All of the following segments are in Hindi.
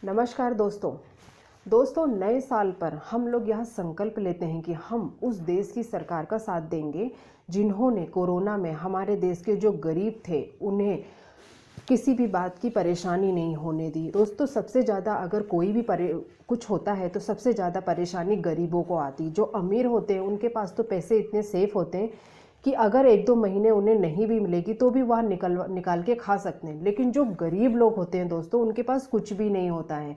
नमस्कार दोस्तों नए साल पर हम लोग यह संकल्प लेते हैं कि हम उस देश की सरकार का साथ देंगे जिन्होंने कोरोना में हमारे देश के जो गरीब थे उन्हें किसी भी बात की परेशानी नहीं होने दी। दोस्तों सबसे ज़्यादा अगर कोई भी कुछ होता है तो सबसे ज़्यादा परेशानी गरीबों को आती। जो अमीर होते हैं उनके पास तो पैसे इतने सेफ होते हैं कि अगर 1-2 महीने उन्हें नहीं भी मिलेगी तो भी वह निकाल के खा सकते हैं। लेकिन जो गरीब लोग होते हैं दोस्तों, उनके पास कुछ भी नहीं होता है,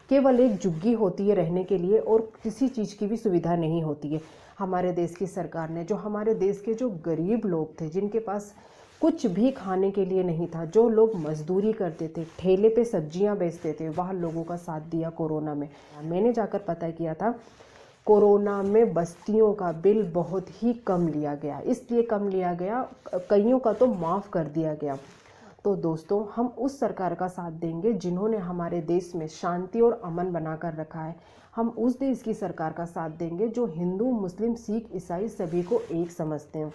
केवल एक झुग्गी होती है रहने के लिए और किसी चीज़ की भी सुविधा नहीं होती है। हमारे देश की सरकार ने जो हमारे देश के जो गरीब लोग थे, जिनके पास कुछ भी खाने के लिए नहीं था, जो लोग मजदूरी करते थे, ठेले पे सब्जियां बेचते थे, वह लोगों का साथ दिया कोरोना में। मैंने जाकर पता किया था, कोरोना में बस्तियों का बिल बहुत ही कम लिया गया। इसलिए कम लिया गया, कईयों का तो माफ़ कर दिया गया। तो दोस्तों हम उस सरकार का साथ देंगे जिन्होंने हमारे देश में शांति और अमन बनाकर रखा है। हम उस देश की सरकार का साथ देंगे जो हिंदू, मुस्लिम, सिख, ईसाई सभी को एक समझते हैं।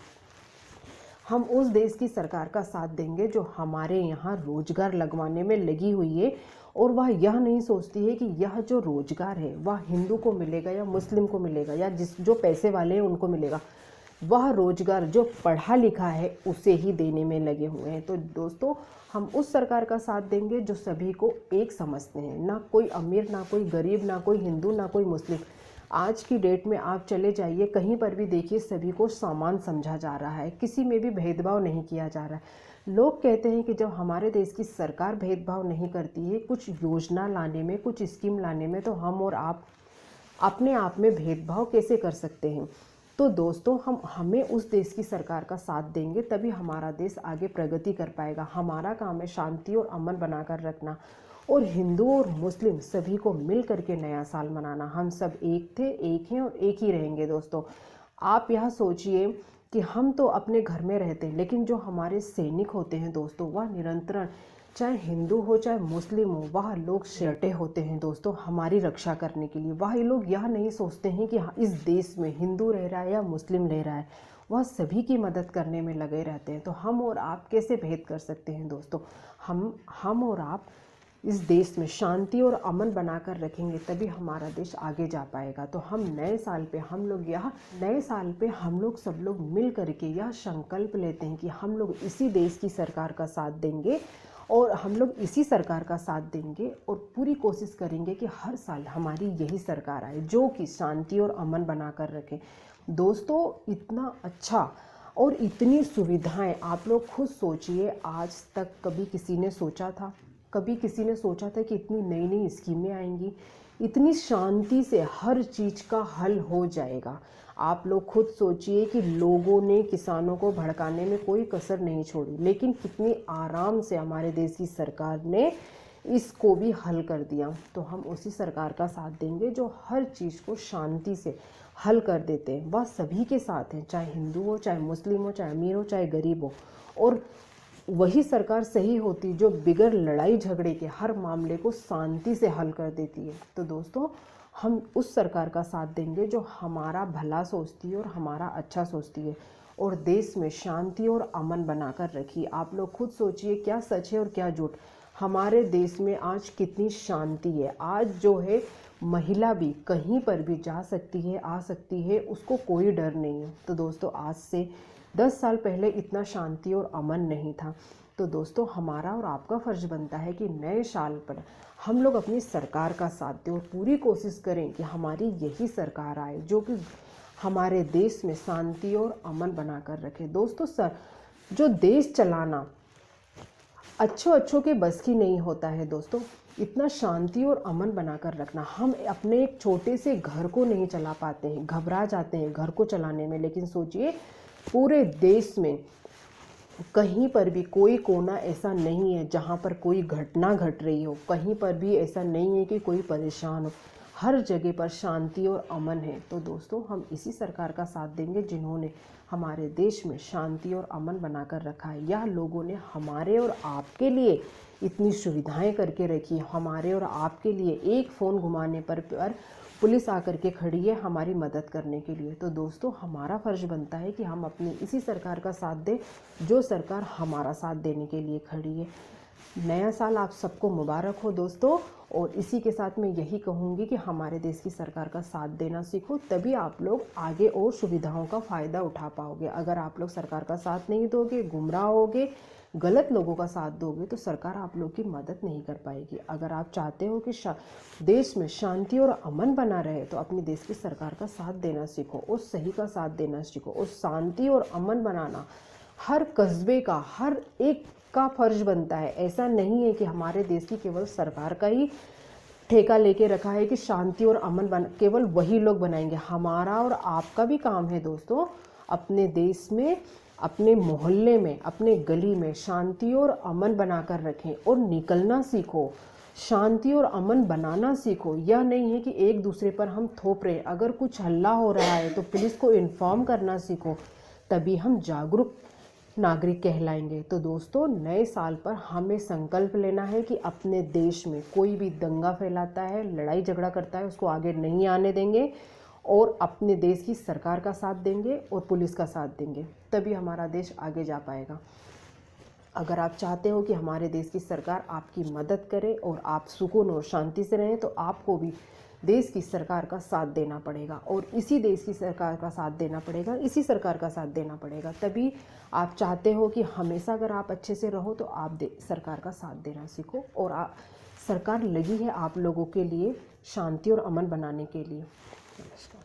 हम उस देश की सरकार का साथ देंगे जो हमारे यहाँ रोजगार लगवाने में लगी हुई है और वह यह नहीं सोचती है कि यह जो रोजगार है वह हिंदू को मिलेगा या मुस्लिम को मिलेगा या जो पैसे वाले हैं उनको मिलेगा। वह रोजगार जो पढ़ा लिखा है उसे ही देने में लगे हुए हैं। तो दोस्तों हम उस सरकार का साथ देंगे जो सभी को एक समझते हैं, ना कोई अमीर, ना कोई गरीब, ना कोई हिंदू, ना कोई मुस्लिम। आज की डेट में आप चले जाइए, कहीं पर भी देखिए, सभी को समान समझा जा रहा है, किसी में भी भेदभाव नहीं किया जा रहा है। लोग कहते हैं कि जब हमारे देश की सरकार भेदभाव नहीं करती है कुछ योजना लाने में, कुछ स्कीम लाने में, तो हम और आप अपने आप में भेदभाव कैसे कर सकते हैं। तो दोस्तों हमें उस देश की सरकार का साथ देंगे, तभी हमारा देश आगे प्रगति कर पाएगा। हमारा काम है शांति और अमन बनाकर रखना और हिंदू और मुस्लिम सभी को मिल करके नया साल मनाना। हम सब एक थे, एक हैं और एक ही रहेंगे। दोस्तों आप यह सोचिए कि हम तो अपने घर में रहते हैं, लेकिन जो हमारे सैनिक होते हैं दोस्तों, वह निरंतर, चाहे हिंदू हो चाहे मुस्लिम हो, वह लोग डटे होते हैं दोस्तों हमारी रक्षा करने के लिए। वह लोग यह नहीं सोचते हैं कि इस देश में हिंदू रह रहा है या मुस्लिम रह रहा है, वह सभी की मदद करने में लगे रहते हैं। तो हम और आप कैसे भेद कर सकते हैं दोस्तों। हम और आप इस देश में शांति और अमन बनाकर रखेंगे तभी हमारा देश आगे जा पाएगा। तो हम नए साल पे हम लोग सब लोग मिल करके यह संकल्प लेते हैं कि हम लोग इसी देश की सरकार का साथ देंगे और हम लोग इसी सरकार का साथ देंगे और पूरी कोशिश करेंगे कि हर साल हमारी यही सरकार आए जो कि शांति और अमन बनाकर रखे। दोस्तों इतना अच्छा और इतनी सुविधाएं आप लोग खुद सोचिए, आज तक कभी किसी ने सोचा था कि इतनी नई नई स्कीमें आएंगी, इतनी शांति से हर चीज़ का हल हो जाएगा। आप लोग खुद सोचिए कि लोगों ने किसानों को भड़काने में कोई कसर नहीं छोड़ी, लेकिन कितनी आराम से हमारे देश की सरकार ने इसको भी हल कर दिया। तो हम उसी सरकार का साथ देंगे जो हर चीज़ को शांति से हल कर देते हैं। वह सभी के साथ हैं, चाहे हिंदू हो, चाहे मुस्लिम हो, चाहे अमीर हो, चाहे गरीब हो। और वही सरकार सही होती जो बिगड़ लड़ाई झगड़े के हर मामले को शांति से हल कर देती है। तो दोस्तों हम उस सरकार का साथ देंगे जो हमारा भला सोचती है और हमारा अच्छा सोचती है और देश में शांति और अमन बनाकर रखी। आप लोग खुद सोचिए क्या सच है और क्या झूठ। हमारे देश में आज कितनी शांति है। आज जो है महिला भी कहीं पर भी जा सकती है, आ सकती है, उसको कोई डर नहीं है। तो दोस्तों आज से 10 साल पहले इतना शांति और अमन नहीं था। तो दोस्तों हमारा और आपका फ़र्ज बनता है कि नए साल पर हम लोग अपनी सरकार का साथ दें और पूरी कोशिश करें कि हमारी यही सरकार आए जो कि हमारे देश में शांति और अमन बनाकर रखे। दोस्तों जो देश चलाना अच्छों के बस की नहीं होता है दोस्तों, इतना शांति और अमन बनाकर रखना। हम अपने एक छोटे से घर को नहीं चला पाते हैं, घबरा जाते हैं घर को चलाने में, लेकिन सोचिए पूरे देश में कहीं पर भी कोई कोना ऐसा नहीं है जहाँ पर कोई घटना घट रही हो, कहीं पर भी ऐसा नहीं है कि कोई परेशान हो, हर जगह पर शांति और अमन है। तो दोस्तों हम इसी सरकार का साथ देंगे जिन्होंने हमारे देश में शांति और अमन बनाकर रखा है। यह लोगों ने हमारे और आपके लिए इतनी सुविधाएं करके रखी, हमारे और आपके लिए एक फ़ोन घुमाने पर पुलिस आकर के खड़ी है हमारी मदद करने के लिए। तो दोस्तों हमारा फ़र्ज़ बनता है कि हम अपनी इसी सरकार का साथ दें जो सरकार हमारा साथ देने के लिए खड़ी है। नया साल आप सबको मुबारक हो दोस्तों। और इसी के साथ मैं यही कहूँगी कि हमारे देश की सरकार का साथ देना सीखो, तभी आप लोग आगे और सुविधाओं का फ़ायदा उठा पाओगे। अगर आप लोग सरकार का साथ नहीं दोगे, गुमराह होगे, गलत लोगों का साथ दोगे, तो सरकार आप लोग की मदद नहीं कर पाएगी। अगर आप चाहते हो कि देश में शांति और अमन बना रहे, तो अपनी देश की सरकार का साथ देना सीखो और सही का साथ देना सीखो। और शांति और अमन बनाना हर कस्बे का, हर एक का फर्ज बनता है। ऐसा नहीं है कि हमारे देश की केवल सरकार का ही ठेका लेके रखा है कि शांति और अमन केवल वही लोग बनाएंगे। हमारा और आपका भी काम है दोस्तों, अपने देश में, अपने मोहल्ले में, अपने गली में शांति और अमन बनाकर रखें और निकलना सीखो। शांति और अमन बनाना सीखो। यह नहीं है कि एक दूसरे पर हम थोप रहे। अगर कुछ हल्ला हो रहा है तो पुलिस को इन्फॉर्म करना सीखो, तभी हम जागरूक नागरिक कहलाएंगे। तो दोस्तों, नए साल पर हमें संकल्प लेना है कि अपने देश में कोई भी दंगा फैलाता है, लड़ाई झगड़ा करता है, उसको आगे नहीं आने देंगे और अपने देश की सरकार का साथ देंगे और पुलिस का साथ देंगे, तभी हमारा देश आगे जा पाएगा। अगर आप चाहते हो कि हमारे देश की सरकार आपकी मदद करे और आप सुकून और शांति से रहें, तो आपको भी देश की सरकार का साथ देना पड़ेगा और इसी देश की सरकार का साथ देना पड़ेगा, इसी सरकार का साथ देना पड़ेगा। तभी आप चाहते हो कि हमेशा अगर आप अच्छे से रहो, तो आप सरकार का साथ देना सीखो। और सरकार लगी है आप लोगों के लिए शांति और अमन बनाने के लिए। नमस्कार।